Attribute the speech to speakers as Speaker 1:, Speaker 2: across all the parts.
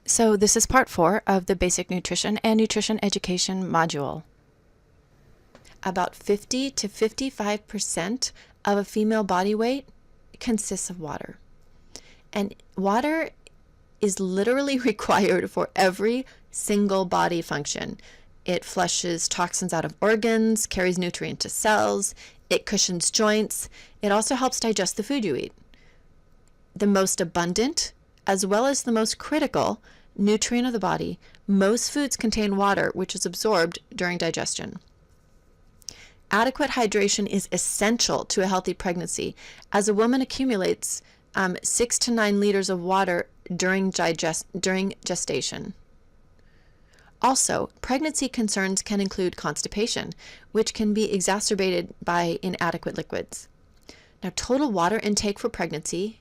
Speaker 1: So this is part 4 of the Basic Nutrition and Nutrition Education module. About 50 to 55% of a female body weight consists of water. And water is literally required for every single body function. It flushes toxins out of organs, carries nutrient to cells, it cushions joints. It also helps digest the food you eat. The most abundant, as well as the most critical nutrient of the body, most foods contain water, which is absorbed during digestion. Adequate hydration is essential to a healthy pregnancy, as a woman accumulates 6 to 9 liters of water during gestation. Also, pregnancy concerns can include constipation, which can be exacerbated by inadequate liquids. Now, total water intake for pregnancy,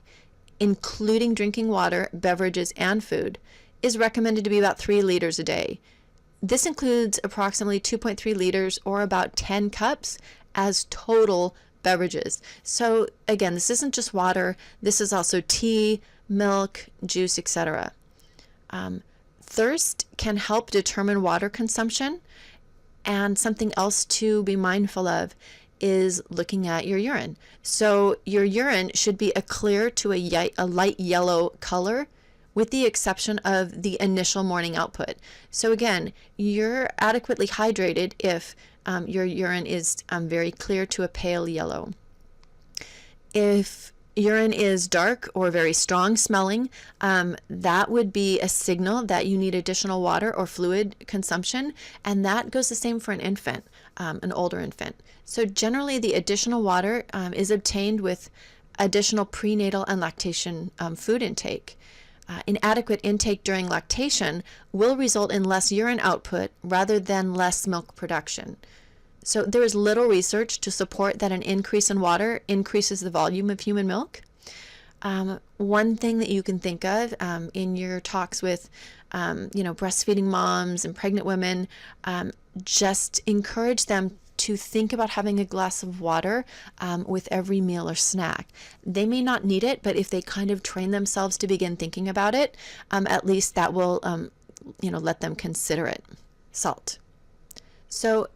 Speaker 1: including drinking water, beverages, and food, is recommended to be about 3 liters a day. This includes approximately 2.3 liters or about 10 cups as total beverages. So again, this isn't just water, this is also tea, milk, juice, etc. Thirst can help determine water consumption, and something else to be mindful of is looking at your urine. So your urine should be a clear to a light yellow color, with the exception of the initial morning output. So again, you're adequately hydrated if your urine is very clear to a pale yellow. If urine is dark or very strong smelling, that would be a signal that you need additional water or fluid consumption, and that goes the same for an infant, an older infant. So generally the additional water is obtained with additional prenatal and lactation food intake. Inadequate intake during lactation will result in less urine output rather than less milk production. So there is little research to support that an increase in water increases the volume of human milk. One thing that you can think of in your talks with breastfeeding moms and pregnant women, just encourage them to think about having a glass of water with every meal or snack. They may not need it, but if they kind of train themselves to begin thinking about it, at least that will let them consider it. Salt. So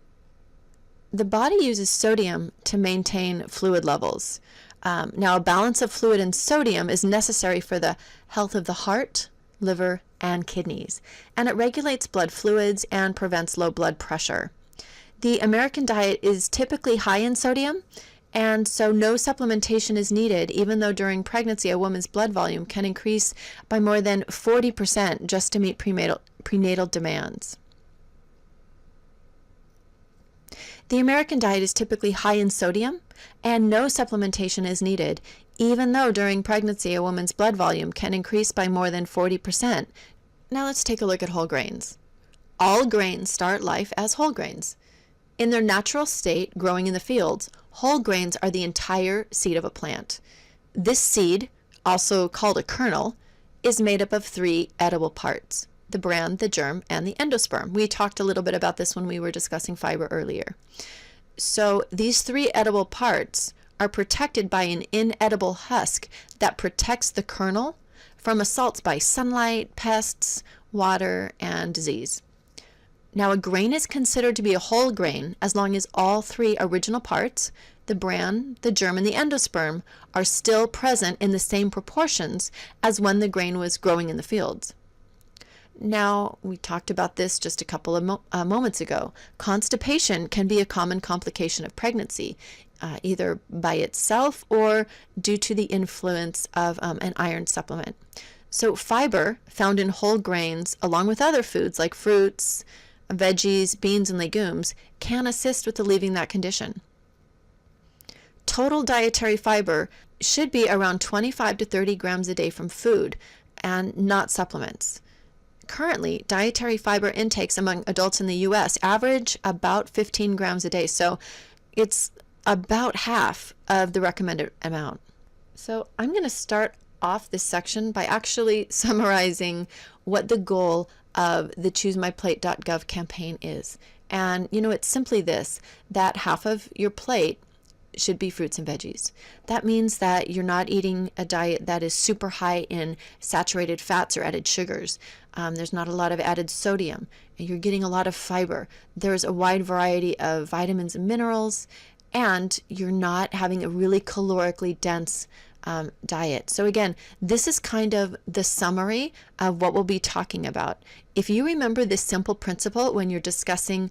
Speaker 1: the body uses sodium to maintain fluid levels. Now, a balance of fluid and sodium is necessary for the health of the heart, liver, and kidneys, and it regulates blood fluids and prevents low blood pressure. The American diet is typically high in sodium, and so no supplementation is needed, even though during pregnancy a woman's blood volume can increase by more than 40% just to meet prenatal demands. The American diet is typically high in sodium, and no supplementation is needed, even though during pregnancy a woman's blood volume can increase by more than 40%. Now let's take a look at whole grains. All grains start life as whole grains. In their natural state, growing in the fields, whole grains are the entire seed of a plant. This seed, also called a kernel, is made up of 3 edible parts: the bran, the germ, and the endosperm. We talked a little bit about this when we were discussing fiber earlier. So these 3 edible parts are protected by an inedible husk that protects the kernel from assaults by sunlight, pests, water, and disease. Now, a grain is considered to be a whole grain as long as all 3 original parts, the bran, the germ, and the endosperm, are still present in the same proportions as when the grain was growing in the fields. Now, we talked about this just a couple of moments ago. Constipation can be a common complication of pregnancy, either by itself or due to the influence of an iron supplement. So fiber found in whole grains, along with other foods like fruits, veggies, beans, and legumes, can assist with relieving that condition. Total dietary fiber should be around 25 to 30 grams a day from food and not supplements. Currently, dietary fiber intakes among adults in the U.S. average about 15 grams a day, so it's about half of the recommended amount. So I'm going to start off this section by actually summarizing what the goal of the ChooseMyPlate.gov campaign is. And it's simply this, that half of your plate should be fruits and veggies. That means that you're not eating a diet that is super high in saturated fats or added sugars. There's not a lot of added sodium. You're getting a lot of fiber. There's a wide variety of vitamins and minerals, and you're not having a really calorically dense diet. So again, this is kind of the summary of what we'll be talking about. If you remember this simple principle when you're discussing,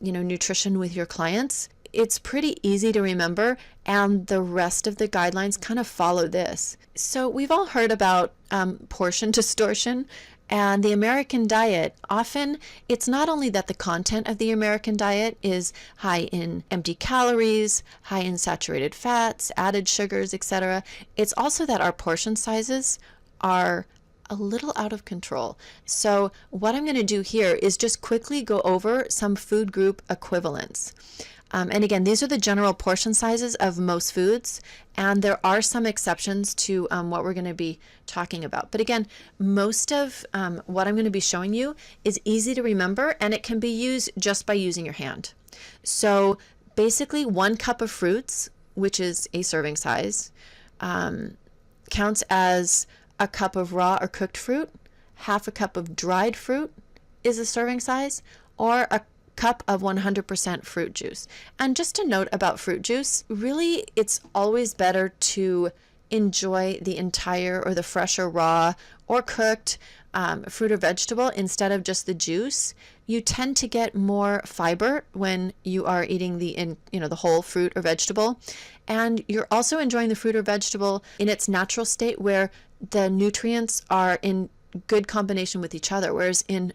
Speaker 1: nutrition with your clients, it's pretty easy to remember, and the rest of the guidelines kind of follow this. So we've all heard about portion distortion. And the American diet, often it's not only that the content of the American diet is high in empty calories, high in saturated fats, added sugars, etc. It's also that our portion sizes are a little out of control. So what I'm going to do here is just quickly go over some food group equivalents. And again, these are the general portion sizes of most foods, and there are some exceptions to what we're going to be talking about. But again, most of what I'm going to be showing you is easy to remember, and it can be used just by using your hand. So basically 1 cup of fruits, which is a serving size, counts as a cup of raw or cooked fruit. Half a cup of dried fruit is a serving size, or a cup of 100% fruit juice. And just a note about fruit juice, really it's always better to enjoy the entire or the fresh or raw or cooked fruit or vegetable instead of just the juice. You tend to get more fiber when you are eating the whole fruit or vegetable, and you're also enjoying the fruit or vegetable in its natural state where the nutrients are in good combination with each other, whereas in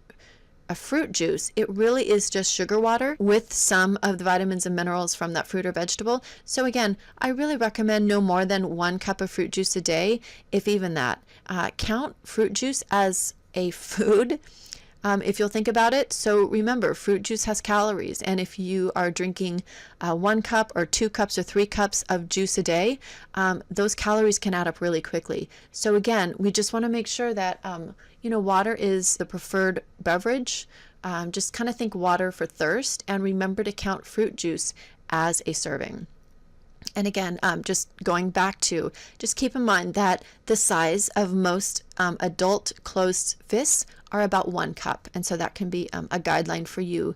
Speaker 1: a fruit juice, it really is just sugar water with some of the vitamins and minerals from that fruit or vegetable. So again, I really recommend no more than 1 cup of fruit juice a day, if even that. Count fruit juice as a food, if you'll think about it. So remember, fruit juice has calories, and if you are drinking 1 cup or 2 cups or 3 cups of juice a day, those calories can add up really quickly. So again, we just want to make sure that water is the preferred beverage. Just kind of think water for thirst, and remember to count fruit juice as a serving. And again, just going back to, just keep in mind that the size of most adult closed fists are about 1 cup. And so that can be a guideline for you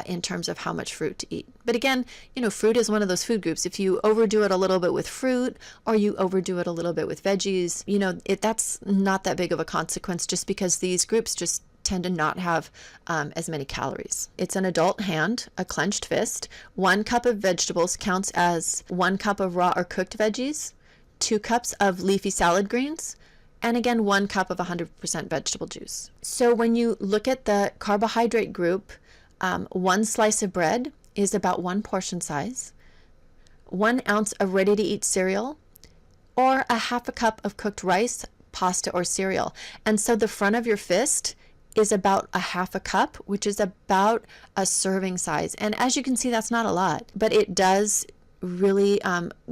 Speaker 1: in terms of how much fruit to eat. But again, fruit is one of those food groups. If you overdo it a little bit with fruit, or you overdo it a little bit with veggies, that's not that big of a consequence, just because these groups just tend to not have as many calories. It's an adult hand, a clenched fist. 1 cup of vegetables counts as 1 cup of raw or cooked veggies, 2 cups of leafy salad greens, and again 1 cup of 100% vegetable juice. So when you look at the carbohydrate group, 1 slice of bread is about 1 portion size, 1 ounce of ready-to-eat cereal, or a half a cup of cooked rice, pasta, or cereal. And so the front of your fist is about a half a cup, which is about a serving size. And as you can see, that's not a lot, but it does really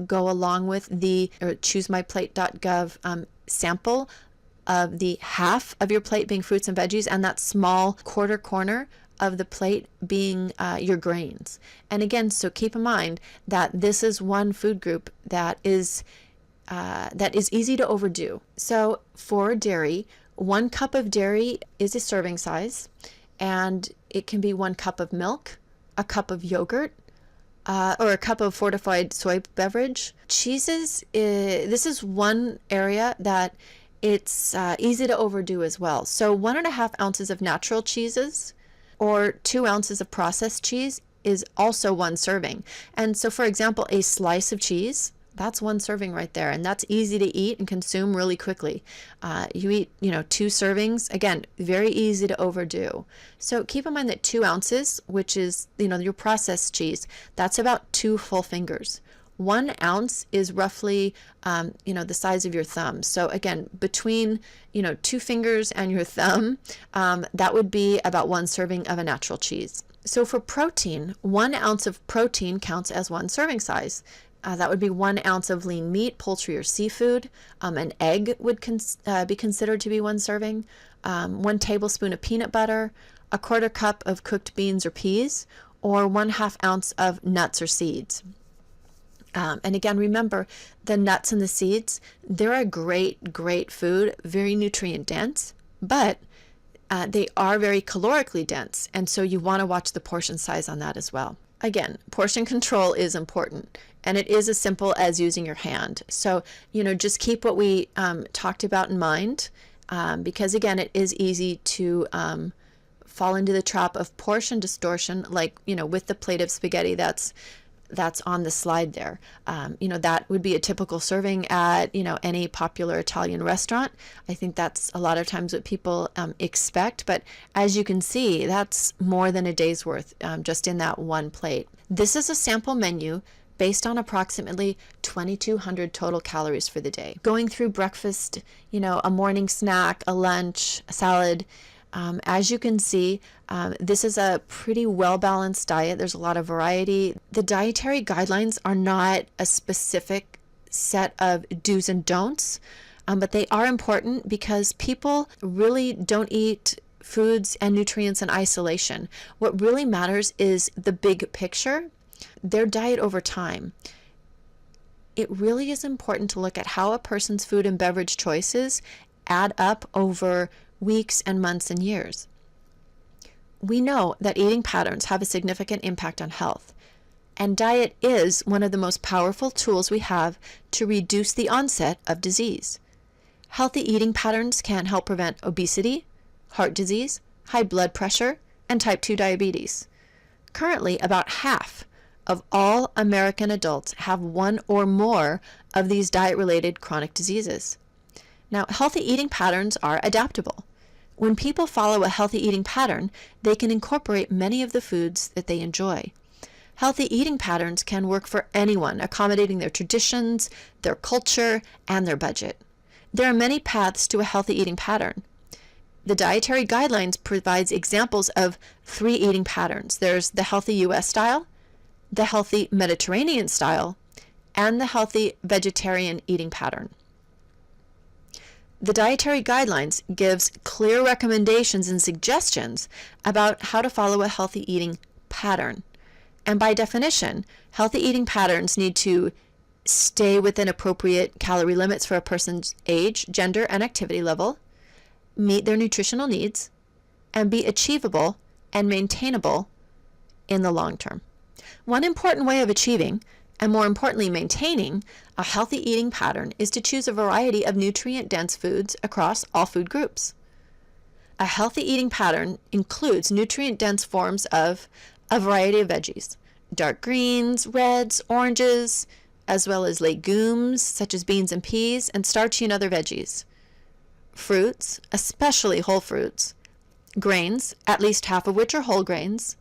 Speaker 1: go along with the choosemyplate.gov sample of the half of your plate being fruits and veggies, and that small quarter corner of the plate being your grains. And again, so keep in mind that this is one food group that is easy to overdo. So for dairy, 1 cup of dairy is a serving size, and it can be 1 cup of milk, a cup of yogurt, or a cup of fortified soy beverage. Cheeses, this is one area that it's easy to overdo as well. So 1.5 ounces of natural cheeses or 2 ounces of processed cheese is also 1 serving. And so for example, a slice of cheese, that's 1 serving right there, and that's easy to eat and consume really quickly. You eat 2 servings, again, very easy to overdo. So keep in mind that 2 ounces, which is your processed cheese, that's about 2 full fingers. 1 ounce is roughly the size of your thumb. So again, between 2 fingers and your thumb, that would be about 1 serving of a natural cheese. So for protein, 1 ounce of protein counts as 1 serving size. That would be 1 ounce of lean meat, poultry, or seafood. An egg would be considered to be 1 serving. 1 tablespoon of peanut butter, a 1/4 cup of cooked beans or peas, or 1/2 ounce of nuts or seeds. And again, remember the nuts and the seeds, they're a great food, very nutrient dense, but they are very calorically dense. And so you want to watch the portion size on that as well. Again, portion control is important, and it is as simple as using your hand. So, just keep what we talked about in mind, because again, it is easy to fall into the trap of portion distortion, like, with the plate of spaghetti that's on the slide there. That would be a typical serving at, any popular Italian restaurant. I think that's a lot of times what people expect. But as you can see, that's more than a day's worth just in that one plate. This is a sample menu based on approximately 2,200 total calories for the day. Going through breakfast, a morning snack, a lunch, a salad. As you can see, this is a pretty well-balanced diet. There's a lot of variety. The dietary guidelines are not a specific set of do's and don'ts, but they are important because people really don't eat foods and nutrients in isolation. What really matters is the big picture, their diet over time. It really is important to look at how a person's food and beverage choices add up over weeks and months and years. We know that eating patterns have a significant impact on health, and diet is one of the most powerful tools we have to reduce the onset of disease. Healthy eating patterns can help prevent obesity, heart disease, high blood pressure, and type 2 diabetes. Currently, about half of all American adults have one or more of these diet-related chronic diseases. Now, healthy eating patterns are adaptable. When people follow a healthy eating pattern, they can incorporate many of the foods that they enjoy. Healthy eating patterns can work for anyone, accommodating their traditions, their culture, and their budget. There are many paths to a healthy eating pattern. The Dietary Guidelines provides examples of 3 eating patterns. There's the healthy U.S. style, the healthy Mediterranean style, and the healthy vegetarian eating pattern. The Dietary Guidelines gives clear recommendations and suggestions about how to follow a healthy eating pattern. And by definition, healthy eating patterns need to stay within appropriate calorie limits for a person's age, gender, and activity level, meet their nutritional needs, and be achievable and maintainable in the long term. One important way of achieving, and more importantly maintaining, a healthy eating pattern is to choose a variety of nutrient-dense foods across all food groups. A healthy eating pattern includes nutrient-dense forms of a variety of veggies, dark greens, reds, oranges, as well as legumes such as beans and peas, and starchy and other veggies. Fruits, especially whole fruits, grains, at least half of which are whole grains,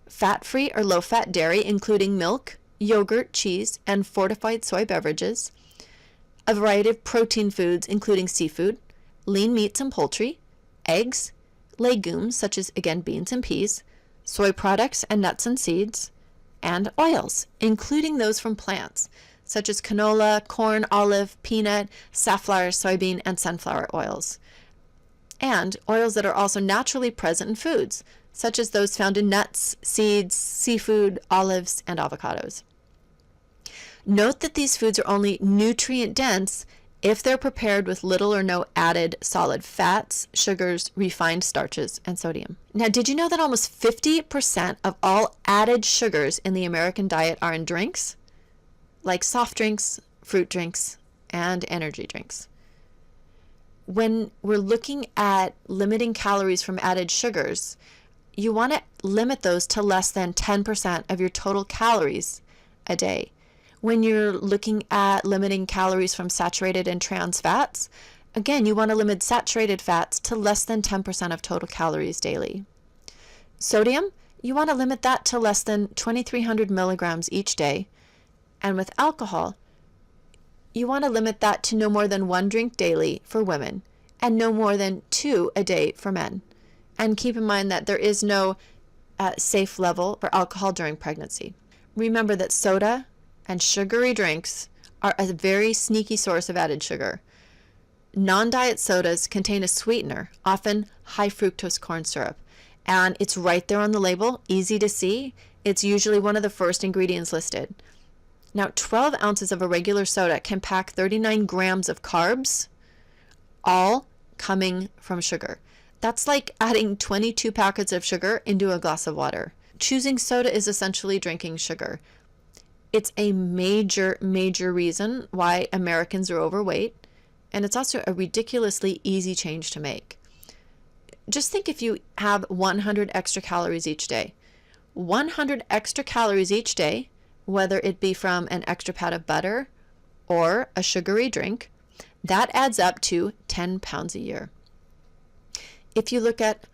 Speaker 1: fat-free or low-fat dairy, including milk, yogurt, cheese, and fortified soy beverages, a variety of protein foods, including seafood, lean meats and poultry, eggs, legumes, such as, again, beans and peas, soy products and nuts and seeds, and oils, including those from plants, such as canola, corn, olive, peanut, safflower, soybean, and sunflower oils, and oils that are also naturally present in foods, such as those found in nuts, seeds, seafood, olives, and avocados. Note that these foods are only nutrient-dense if they're prepared with little or no added solid fats, sugars, refined starches, and sodium. Now, did you know that almost 50% of all added sugars in the American diet are in drinks, like soft drinks, fruit drinks, and energy drinks? When we're looking at limiting calories from added sugars, you want to limit those to less than 10% of your total calories a day. When you're looking at limiting calories from saturated and trans fats, again, you want to limit saturated fats to less than 10% of total calories daily. Sodium, you want to limit that to less than 2,300 milligrams each day. And with alcohol, you want to limit that to no more than 1 drink daily for women and no more than 2 a day for men. And keep in mind that there is no safe level for alcohol during pregnancy. Remember that soda and sugary drinks are a very sneaky source of added sugar. Non-diet sodas contain a sweetener, often high fructose corn syrup, and it's right there on the label, easy to see. It's usually one of the first ingredients listed. Now, 12 ounces of a regular soda can pack 39 grams of carbs, all coming from sugar. That's like adding 22 packets of sugar into a glass of water. Choosing soda is essentially drinking sugar. It's a major, major reason why Americans are overweight, and it's also a ridiculously easy change to make. Just think if you have 100 extra calories each day. 100 extra calories each day, whether it be from an extra pat of butter or a sugary drink, that adds up to 10 pounds a year. If you look at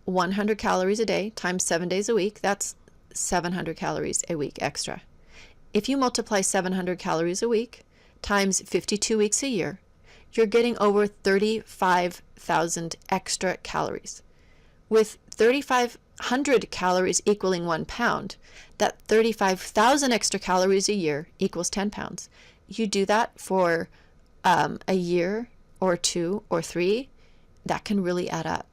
Speaker 1: 100 calories a day times 7 days a week, that's 700 calories a week extra. If you multiply 700 calories a week times 52 weeks a year, you're getting over 35,000 extra calories. With 3,500 calories equaling 1 pound, that 35,000 extra calories a year equals 10 pounds. You do that for a year or 2 or 3, that can really add up.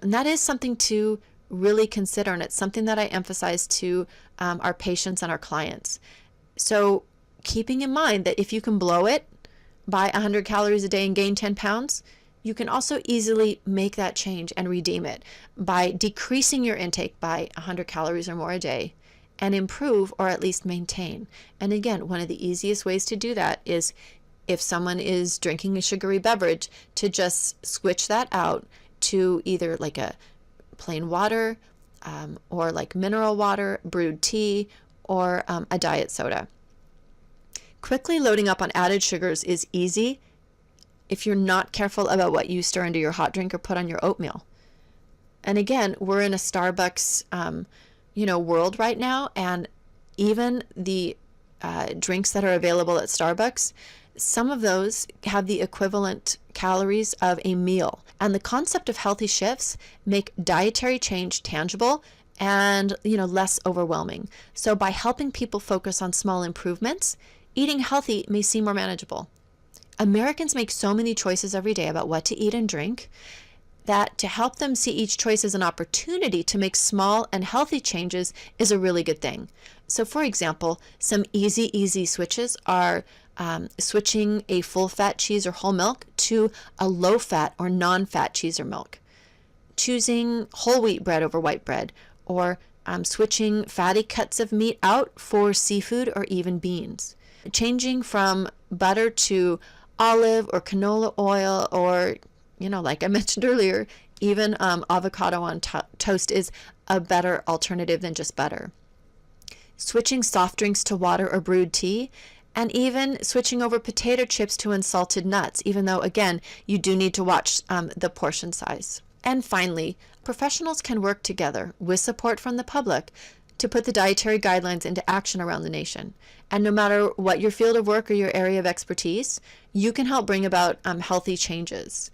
Speaker 1: And that is something to really consider, and it's something that I emphasize to our patients and our clients. So keeping in mind that if you can blow it by 100 calories a day and gain 10 pounds, you can also easily make that change and redeem it by decreasing your intake by 100 calories or more a day and improve or at least maintain. And again, one of the easiest ways to do that is if someone is drinking a sugary beverage, to just switch that out to either like a plain water or like mineral water, brewed tea, or a diet soda. Quickly loading up on added sugars is easy if you're not careful about what you stir into your hot drink or put on your oatmeal. And again, we're in a Starbucks world right now, and even the drinks that are available at Starbucks, some of those have the equivalent calories of a meal. And the concept of healthy shifts make dietary change tangible and less overwhelming. So by helping people focus on small improvements, eating healthy may seem more manageable. Americans make so many choices every day about what to eat and drink that to help them see each choice as an opportunity to make small and healthy changes is a really good thing. So for example, some easy switches are switching a full-fat cheese or whole milk to a low-fat or non-fat cheese or milk, choosing whole wheat bread over white bread, or switching fatty cuts of meat out for seafood or even beans, changing from butter to olive or canola oil, or like I mentioned earlier, even avocado on toast is a better alternative than just butter. Switching soft drinks to water or brewed tea, and even switching over potato chips to unsalted nuts, even though, again, you do need to watch the portion size. And finally, professionals can work together with support from the public to put the dietary guidelines into action around the nation. And no matter what your field of work or your area of expertise, you can help bring about healthy changes.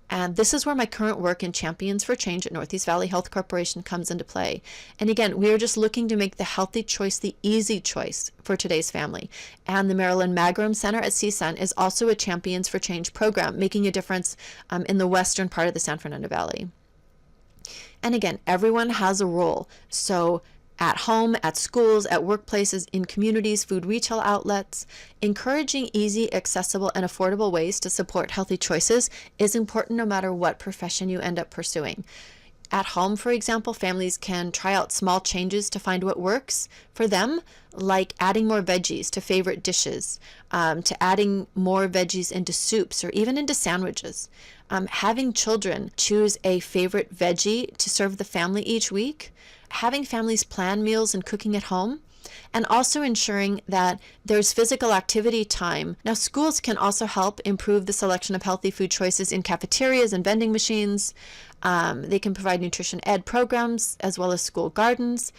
Speaker 1: And this is where my current work in Champions for Change at Northeast Valley Health Corporation comes into play. And again, we are just looking to make the healthy choice the easy choice for today's family. And the Marilyn Magrum Center at CSUN is also a Champions for Change program, making a difference in the western part of the San Fernando Valley. And again, everyone has a role. So at home, at schools, at workplaces, in communities, food retail outlets, encouraging easy, accessible, and affordable ways to support healthy choices is important no matter what profession you end up pursuing. At home, for example, families can try out small changes to find what works for them, like adding more veggies to favorite dishes, to adding more veggies into soups or even into sandwiches. Having children choose a favorite veggie to serve the family each week, having families plan meals and cooking at home, and also ensuring that there's physical activity time. Now, schools can also help improve the selection of healthy food choices in cafeterias and vending machines. They can provide nutrition ed programs as well as school gardens.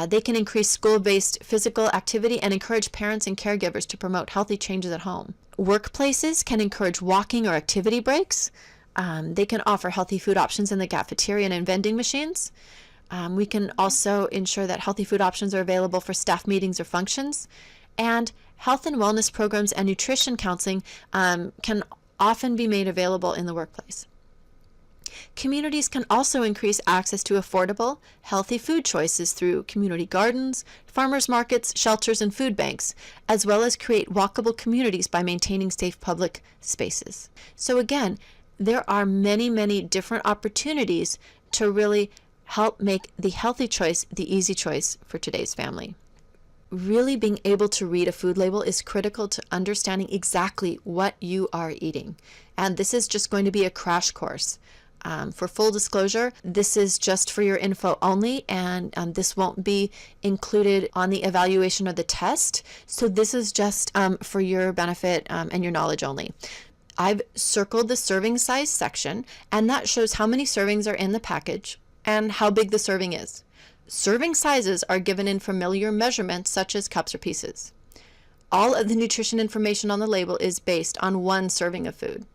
Speaker 1: They can increase school-based physical activity and encourage parents and caregivers to promote healthy changes at home. Workplaces can encourage walking or activity breaks. They can offer healthy food options in the cafeteria and in vending machines. We can also ensure that healthy food options are available for staff meetings or functions. And health and wellness programs and nutrition counseling can often be made available in the workplace. Communities can also increase access to affordable, healthy food choices through community gardens, farmers markets, shelters, and food banks, as well as create walkable communities by maintaining safe public spaces. So again, there are many, many different opportunities to really help make the healthy choice the easy choice for today's family. Really being able to read a food label is critical to understanding exactly what you are eating. And this is just going to be a crash course. For full disclosure, this is just for your info only, and this won't be included on the evaluation or the test. So this is just for your benefit and your knowledge only. I've circled the serving size section, and that shows how many servings are in the package and how big the serving is. Serving sizes are given in familiar measurements such as cups or pieces. All of the nutrition information on the label is based on one serving of food.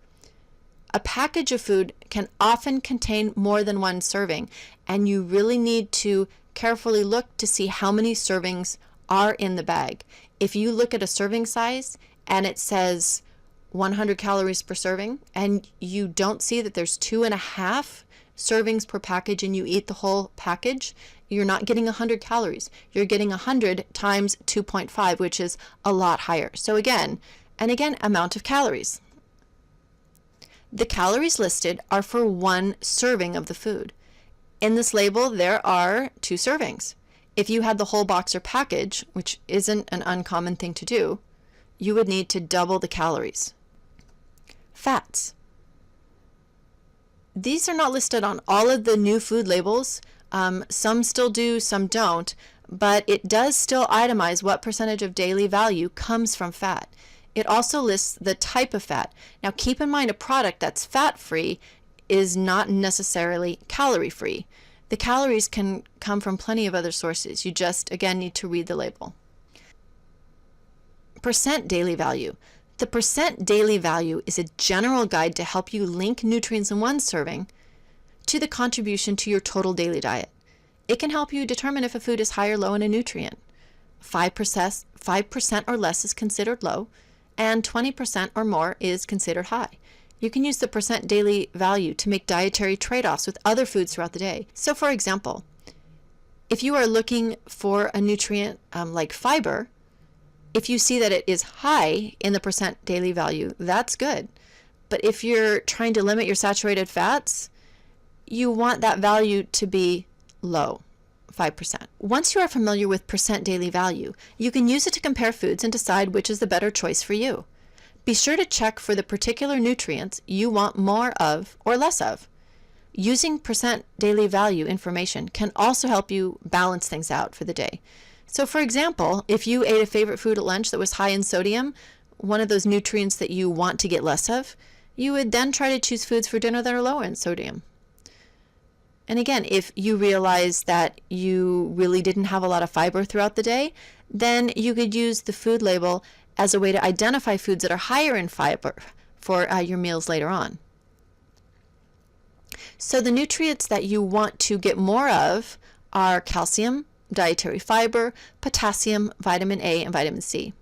Speaker 1: A package of food can often contain more than one serving, and you really need to carefully look to see how many servings are in the bag. If you look at a serving size and it says 100 calories per serving, and you don't see that there's 2.5 servings per package and you eat the whole package, you're not getting 100 calories. You're getting 100 times 2.5, which is a lot higher. So again, amount of calories. The calories listed are for one serving of the food. In this label, there are 2 servings. If you had the whole box or package, which isn't an uncommon thing to do, you would need to double the calories. Fats. These are not listed on all of the new food labels. Some still do, some don't, but it does still itemize what percentage of daily value comes from fat. It also lists the type of fat. Now keep in mind, a product that's fat-free is not necessarily calorie-free. The calories can come from plenty of other sources. You just, again, need to read the label. Percent daily value. The percent daily value is a general guide to help you link nutrients in one serving to the contribution to your total daily diet. It can help you determine if a food is high or low in a nutrient. 5% or less is considered low, and 20% or more is considered high. You can use the percent daily value to make dietary trade-offs with other foods throughout the day. So for example, if you are looking for a nutrient like fiber, if you see that it is high in the percent daily value, that's good. But if you're trying to limit your saturated fats, you want that value to be low, 5%. Once you are familiar with percent daily value, you can use it to compare foods and decide which is the better choice for you. Be sure to check for the particular nutrients you want more of or less of. Using percent daily value information can also help you balance things out for the day. So for example, if you ate a favorite food at lunch that was high in sodium, one of those nutrients that you want to get less of, you would then try to choose foods for dinner that are lower in sodium. And again, if you realize that you really didn't have a lot of fiber throughout the day, then you could use the food label as a way to identify foods that are higher in fiber for your meals later on. So the nutrients that you want to get more of are calcium, dietary fiber, potassium, vitamin A, and vitamin C.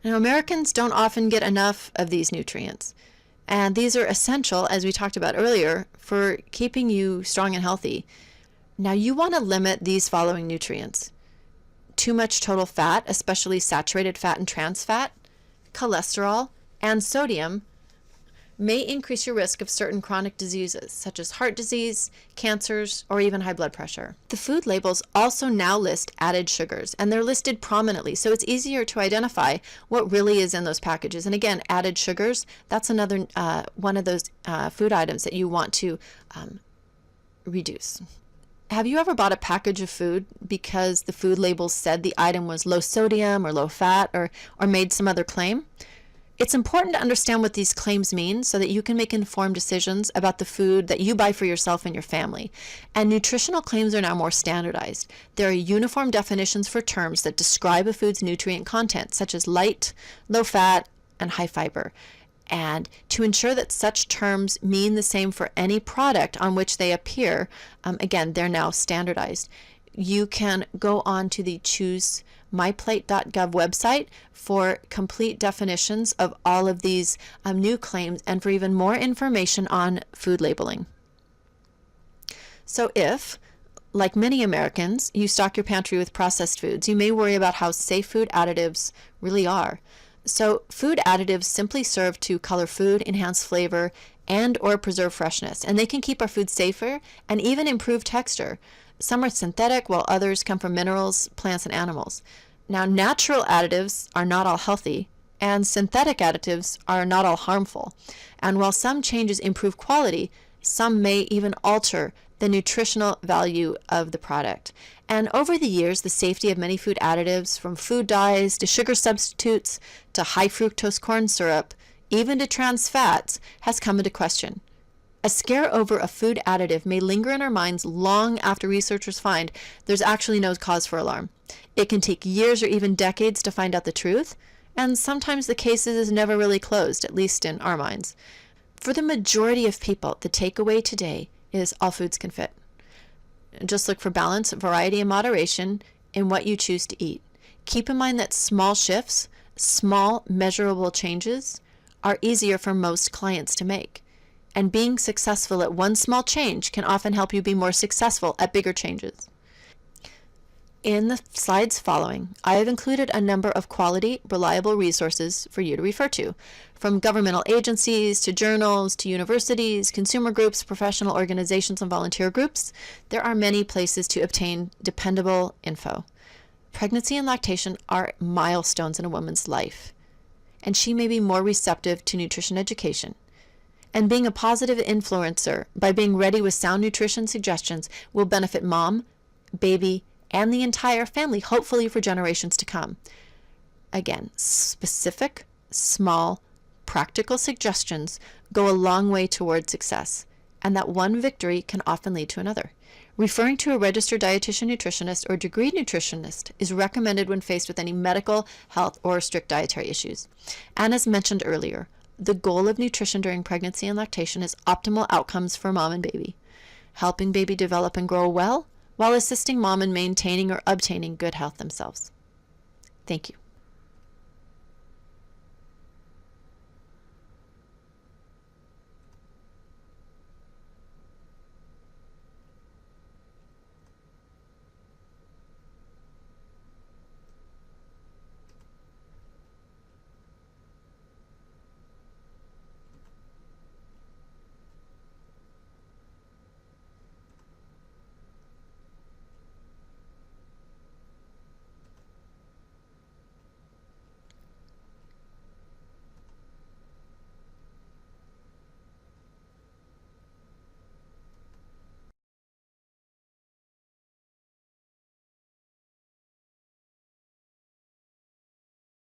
Speaker 1: Now, Americans don't often get enough of these nutrients, and these are essential, as we talked about earlier, for keeping you strong and healthy. Now, you want to limit these following nutrients: too much total fat, especially saturated fat and trans fat, cholesterol, and sodium may increase your risk of certain chronic diseases such as heart disease, cancers, or even high blood pressure. The food labels also now list added sugars, and they're listed prominently, so it's easier to identify what really is in those packages. And again, added sugars, that's another one of those food items that you want to reduce. Have you ever bought a package of food because the food label said the item was low sodium or low fat or made some other claim? It's important to understand what these claims mean so that you can make informed decisions about the food that you buy for yourself and your family. And nutritional claims are now more standardized. There are uniform definitions for terms that describe a food's nutrient content, such as light, low fat, and high fiber. And to ensure that such terms mean the same for any product on which they appear, again, they're now standardized. You can go on to the Choose myplate.gov website for complete definitions of all of these new claims and for even more information on food labeling. So if, like many Americans, you stock your pantry with processed foods, you may worry about how safe food additives really are. So food additives simply serve to color food, enhance flavor, and or preserve freshness, and they can keep our food safer and even improve texture. Some are synthetic, while others come from minerals, plants, and animals. Now, natural additives are not all healthy, and synthetic additives are not all harmful. And while some changes improve quality, some may even alter the nutritional value of the product. And over the years, the safety of many food additives, from food dyes to sugar substitutes to high fructose corn syrup, even to trans fats, has come into question. A scare over a food additive may linger in our minds long after researchers find there's actually no cause for alarm. It can take years or even decades to find out the truth, and sometimes the case is never really closed, at least in our minds. For the majority of people, the takeaway today is all foods can fit. Just look for balance, variety, and moderation in what you choose to eat. Keep in mind that small shifts, small measurable changes, are easier for most clients to make. And being successful at one small change can often help you be more successful at bigger changes. In the slides following, I have included a number of quality, reliable resources for you to refer to, from governmental agencies to journals to universities, consumer groups, professional organizations, and volunteer groups. There are many places to obtain dependable info. Pregnancy and lactation are milestones in a woman's life, and she may be more receptive to nutrition education. And being a positive influencer by being ready with sound nutrition suggestions will benefit mom, baby, and the entire family, hopefully for generations to come. Again, specific, small, practical suggestions go a long way toward success, and that one victory can often lead to another. Referring to a registered dietitian nutritionist or degree nutritionist is recommended when faced with any medical, health, or strict dietary issues. And as mentioned earlier, the goal of nutrition during pregnancy and lactation is optimal outcomes for mom and baby, helping baby develop and grow well, while assisting mom in maintaining or obtaining good health themselves. Thank you.